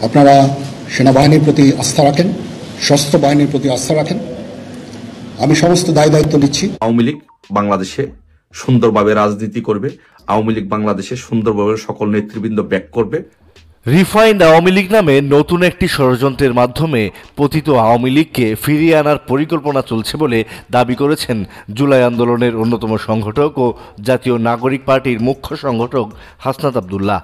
আপনারা সেনাবাহিনীর প্রতি আস্থা রাখেন, সশস্ত্র বাহিনীর প্রতি আস্থা রাখেন। আমি সমস্ত দায়িত্ব নিচ্ছি। আওয়ামী লীগ বাংলাদেশে সুন্দরভাবে রাজনীতি করবে। আওয়ামী লীগ বাংলাদেশে সুন্দরভাবে সকল নেতৃবৃন্দ ব্যাক করবে। রিফাইন্ড আওয়ামী লীগ নামে নতুন একটি ষড়যন্ত্রের মাধ্যমে পতিত আওয়ামী লীগকে ফিরিয়ে আনার পরিকল্পনা চলছে বলে দাবি করেছেন জুলাই আন্দোলনের অন্যতম সংগঠক ও জাতীয় নাগরিক পার্টির মুখ্য সংগঠক হাসনাত আব্দুল্লাহ।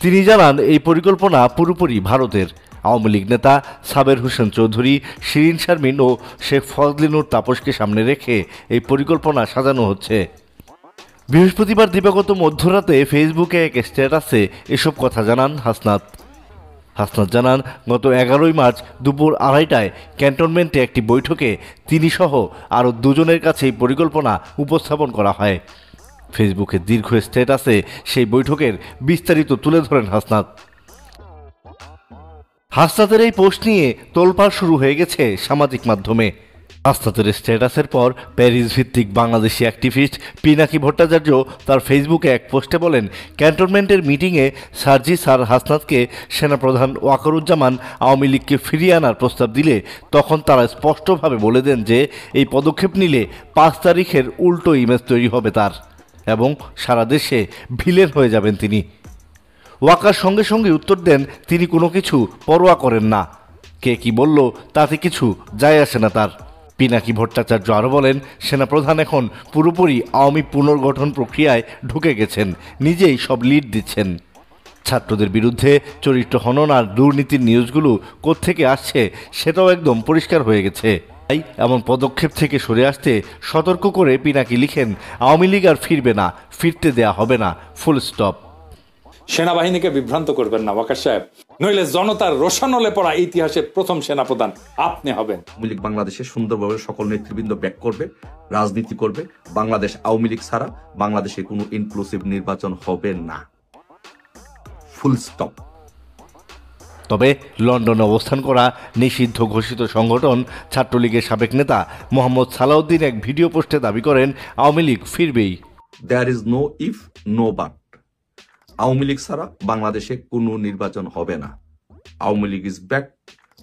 তিনি জানান, এই পরিকল্পনা পুরোপুরি ভারতের। আওয়ামী লীগ নেতা সাবের হোসেন চৌধুরী, শিরিন শারমিন ও শেখ ফজলিনুর তাপসকে সামনে রেখে এই পরিকল্পনা সাজানো হচ্ছে। বৃহস্পতিবার দিবাগত মধ্যরাতে ফেসবুকে এক স্ট্যাটাসে এসব কথা জানান হাসনাত জানান, গত 11 মার্চ দুপুর 2:30টায় ক্যান্টনমেন্টে একটি বৈঠকে তিনি সহ আরও দুজনের কাছে এই পরিকল্পনা উপস্থাপন করা হয়। ফেসবুকে দীর্ঘ স্ট্যাটাসে সেই বৈঠকের বিস্তারিত তুলে ধরেন হাসনাতের এই পোস্ট নিয়ে তোলপাড় শুরু হয়ে গেছে সামাজিক মাধ্যমে। হাসনাতের স্ট্যাটাসের পর প্যারিস ভিত্তিক বাংলাদেশি অ্যাক্টিভিস্ট পিনাকি ভট্টাচার্য তার ফেসবুকে এক পোস্টে বলেন, ক্যান্টনমেন্টের মিটিংয়ে সার্জি স্যার হাসনাতকে সেনাপ্রধান ওয়াকারুজ্জামান আওয়ামী লীগকে ফিরিয়ে আনার প্রস্তাব দিলে তখন তারা স্পষ্টভাবে বলে দেন যে এই পদক্ষেপ নিলে 5 তারিখের উল্টো ইমেজ তৈরি হবে তার, এবং সারা দেশে ভিলেন হয়ে যাবেন তিনি। ওয়াকার সঙ্গে সঙ্গে উত্তর দেন, তিনি কোনো কিছু পরোয়া করেন না, কে কি বলল তাতে কিছু যায় আসে না তার। পিনাকি ভট্টাচার্য আরও বলেন, সেনাপ্রধান এখন পুরোপুরি আওয়ামী পুনর্গঠন প্রক্রিয়ায় ঢুকে গেছেন, নিজেই সব লিড দিচ্ছেন। ছাত্রদের বিরুদ্ধে চরিত্র হনন আর দুর্নীতির নিউজগুলো কোত্থেকে আসছে সেটাও একদম পরিষ্কার হয়ে গেছে। তাই এমন পদক্ষেপ থেকে সরে আসতে সতর্ক করে পিনাকি লিখেন, আওয়ামী লীগ আর ফিরবে না, ফিরতে দেয়া হবে না, ফুল স্টপ। সেনাবাহিনীকে বিভ্রান্ত করবেন না ওয়াকার সাহেব, নইলে জনতার রোশানলে পড়া ইতিহাসের প্রথম সেনাপ্রধান আপনি হবেন। আওয়ামী লীগ বাংলাদেশে সুন্দরভাবে সকল নেতৃবৃন্দ ব্যাক করবে, রাজনীতি করবে। বাংলাদেশ আওয়ামী লীগ ছাড়া বাংলাদেশে কোনো ইনক্লুসিভ নির্বাচন হবে না, ফুল স্টপ। তবে লন্ডনে অবস্থান করা নিষিদ্ধ ঘোষিত সংগঠন ছাত্রলীগের সাবেক নেতা মোহাম্মদ সালাউদ্দিন এক ভিডিও পোস্টে দাবি করেন, আওয়ামী লীগ ফিরবেই। There is no if no but. Awami League ছাড়া বাংলাদেশে কোনো নির্বাচন হবে না। Awami League is back,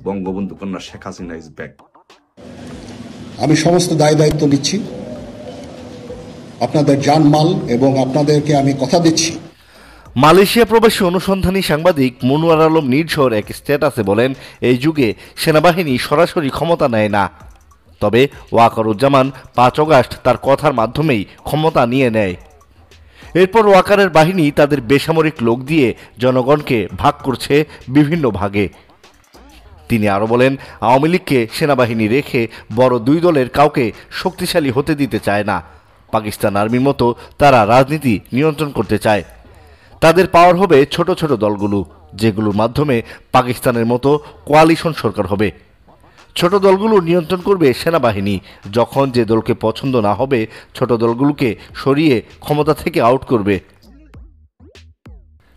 Bangabandhu কন্যা শেখ হাসিনা ইজ ব্যাক। আমি সমস্ত দায়িত্ব নিচ্ছি, আপনাদের জানমাল, এবং আপনাদেরকে আমি কথা দিচ্ছি। মালয়েশিয়া প্রবাসী অনুসন্ধানী সাংবাদিক মনোয়ার আলম নির্ঝর এক স্ট্যাটাসে বলেন, এই যুগে সেনাবাহিনী সরাসরি ক্ষমতা নেয় না, তবে ওয়াকারুজ্জামান 5 অগাস্ট তার কথার মাধ্যমেই ক্ষমতা নিয়ে নেয়। এরপর ওয়াকারের বাহিনী তাদের বেসামরিক লোক দিয়ে জনগণকে ভাগ করছে বিভিন্ন ভাগে। তিনি আরও বলেন, আওয়ামী লীগকে সেনাবাহিনী রেখে বড় 2 দলের কাউকে শক্তিশালী হতে দিতে চায় না। পাকিস্তান আর্মির মতো তারা রাজনীতি নিয়ন্ত্রণ করতে চায়। তাদের পাওয়ার হবে ছোট ছোট দলগুলো, যেগুলোর মাধ্যমে পাকিস্তানের মতো কোয়ালিশন সরকার হবে। ছোট দলগুলো নিয়ন্ত্রণ করবে সেনাবাহিনী। যখন যে দলকে পছন্দ না হবে, ছোট দলগুলোকে সরিয়ে ক্ষমতা থেকে আউট করবে।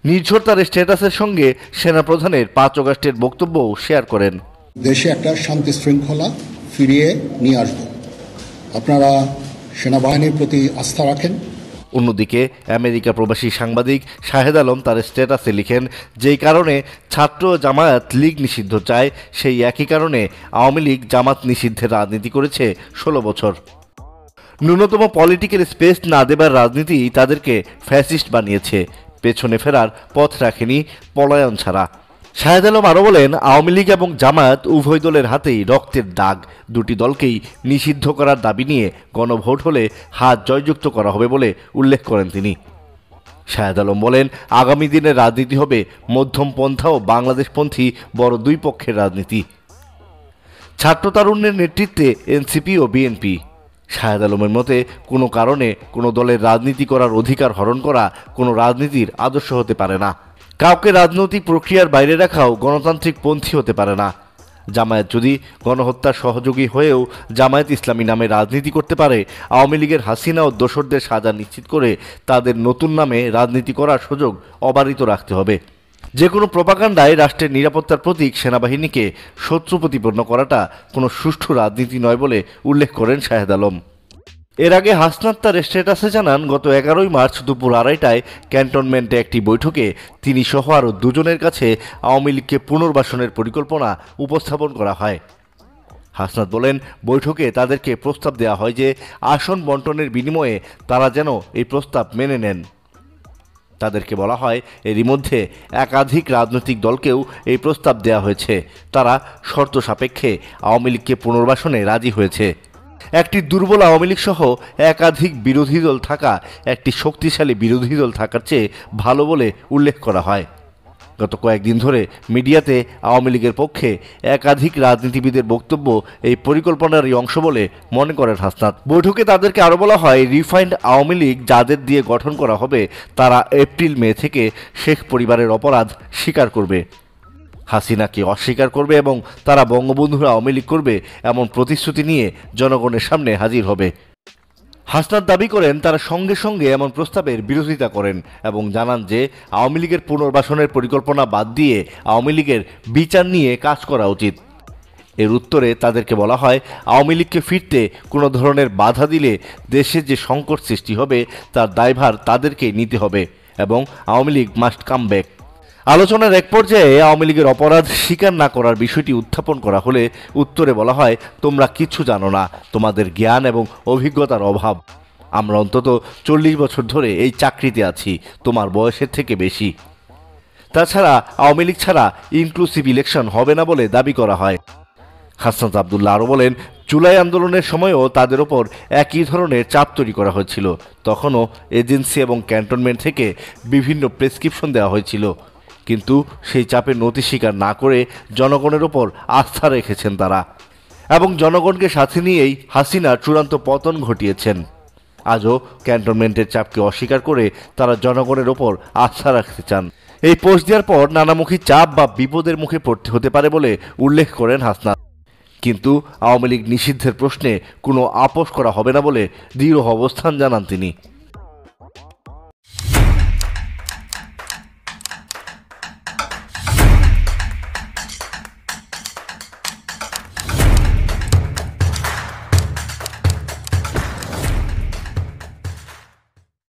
নির্ঝর তার স্ট্যাটাসের সঙ্গে সেনাপ্রধানের 5 অগাস্টের বক্তব্যও শেয়ার করেন। দেশে একটা শান্তি শৃঙ্খলা ফিরিয়ে নিয়ে আসব, আপনারা সেনাবাহিনীর প্রতি আস্থা রাখেন। অন্যদিকে আমেরিকা প্রবাসী সাংবাদিক শাহেদ আলম তার স্ট্যাটাসে লিখেন, যেই কারণে ছাত্র জামায়াত লীগ নিষিদ্ধ চায়, সেই একই কারণে আওয়ামী লীগ জামাত নিষিদ্ধের রাজনীতি করেছে 16 বছর। ন্যূনতম পলিটিক্যাল স্পেস না দেবার রাজনীতি তাদেরকে ফ্যাসিস্ট বানিয়েছে, পেছনে ফেরার পথ রাখেনি পলায়ন ছাড়া। শাহেদ আলম আরও বলেন, আওয়ামী লীগ এবং জামায়াত উভয় দলের হাতেই রক্তের দাগ। 2টি দলকেই নিষিদ্ধ করার দাবি নিয়ে গণভোট হলে হাত জয়যুক্ত করা হবে বলে উল্লেখ করেন তিনি। শাহেদ আলম বলেন, আগামী দিনের রাজনীতি হবে মধ্যম পন্থা ও বাংলাদেশপন্থী বড় 2 পক্ষের রাজনীতি। ছাত্র তারুণ্যের নেতৃত্বে এনসিপি ও বিএনপি। শাহেদ আলমের মতে, কোনো কারণে কোনো দলের রাজনীতি করার অধিকার হরণ করা কোনো রাজনীতির আদর্শ হতে পারে না। কাউকে রাজনৈতিক প্রক্রিয়ার বাইরে রাখাও গণতান্ত্রিক পন্থী হতে পারে না। জামায়াত যদি গণহত্যার সহযোগী হয়েও জামায়াত ইসলামী নামে রাজনীতি করতে পারে, আওয়ামী লীগের হাসিনা ও দোসরদের সাজা নিশ্চিত করে তাদের নতুন নামে রাজনীতি করার সুযোগ অবারিত রাখতে হবে। যে কোনো প্রপাগান্ডায় রাষ্ট্রের নিরাপত্তার প্রতীক সেনাবাহিনীকে শত্রু প্রতিপন্ন করাটা কোনো সুষ্ঠু রাজনীতি নয় বলে উল্লেখ করেন শাহেদ আলম। এর আগে হাসনাত তার স্ট্যাটাসে জানান, গত 11 মার্চ দুপুর 2:30টায় ক্যান্টনমেন্টে একটি বৈঠকে তিনি সহ আরও দুজনের কাছে আওয়ামী লীগকে পুনর্বাসনের পরিকল্পনা উপস্থাপন করা হয়। হাসনাত বলেন, বৈঠকে তাদেরকে প্রস্তাব দেওয়া হয় যে আসন বন্টনের বিনিময়ে তারা যেন এই প্রস্তাব মেনে নেন। তাদেরকে বলা হয়, এরই মধ্যে একাধিক রাজনৈতিক দলকেও এই প্রস্তাব দেওয়া হয়েছে, তারা শর্ত সাপেক্ষে আওয়ামী লীগকে পুনর্বাসনে রাজি হয়েছে। একটি দুর্বল আওয়ামী লীগ সহ একাধিক বিরোধী দল থাকা একটি শক্তিশালী বিরোধী দল থাকার চেয়ে ভালো বলে উল্লেখ করা হয়। গত কয়েকদিন ধরে মিডিয়াতে আওয়ামী লীগের পক্ষে একাধিক রাজনীতিবিদের বক্তব্য এই পরিকল্পনারই অংশ বলে মনে করেন হাসনাত। বৈঠকে তাদেরকে আরও বলা হয়, রিফাইন্ড আওয়ামী লীগ যাদের দিয়ে গঠন করা হবে তারা এপ্রিল-মে থেকে শেখ পরিবারের অপরাধ স্বীকার করবে, হাসিনাকে অস্বীকার করবে এবং তারা বঙ্গবন্ধুর আওয়ামী লীগ করবে এমন প্রতিশ্রুতি নিয়ে জনগণের সামনে হাজির হবে। হাসনাত দাবি করেন, তারা সঙ্গে সঙ্গে এমন প্রস্তাবের বিরোধিতা করেন এবং জানান যে আওয়ামী লীগের পুনর্বাসনের পরিকল্পনা বাদ দিয়ে আওয়ামী লীগের বিচার নিয়ে কাজ করা উচিত। এর উত্তরে তাদেরকে বলা হয়, আওয়ামী লীগকে ফিরতে কোনো ধরনের বাধা দিলে দেশে যে সংকট সৃষ্টি হবে তার দায়ভার তাদেরকেই নিতে হবে এবং Awami League must come back. আলোচনার এক পর্যায়ে আওয়ামী লীগের অপরাধ স্বীকার না করার বিষয়টি উত্থাপন করা হলে উত্তরে বলা হয়, তোমরা কিচ্ছু জানো না, তোমাদের জ্ঞান এবং অভিজ্ঞতার অভাব। আমরা অন্তত 40 বছর ধরে এই চাকরিতে আছি, তোমার বয়সের থেকে বেশি। তাছাড়া আওয়ামী লীগ ছাড়া ইনক্লুসিভ ইলেকশন হবে না বলে দাবি করা হয়। হাসনাত আব্দুল্লাহ আরও বলেন, জুলাই আন্দোলনের সময়ও তাদের ওপর একই ধরনের চাপ তৈরি করা হয়েছিল। তখনও এজেন্সি এবং ক্যান্টনমেন্ট থেকে বিভিন্ন প্রেসক্রিপশন দেওয়া হয়েছিল, কিন্তু সেই চাপের নতি স্বীকার না করে জনগণের ওপর আস্থা রেখেছেন তারা এবং জনগণকে সাথে নিয়েই হাসিনার চূড়ান্ত পতন ঘটিয়েছেন। আজও ক্যান্টনমেন্টের চাপকে অস্বীকার করে তারা জনগণের ওপর আস্থা রাখতে চান। এই পোস্ট দেওয়ার পর নানামুখী চাপ বা বিপদের মুখে পড়তে হতে পারে বলে উল্লেখ করেন হাসনাত। কিন্তু আওয়ামী লীগ নিষিদ্ধের প্রশ্নে কোনো আপোষ করা হবে না বলে দৃঢ় অবস্থান জানান তিনি।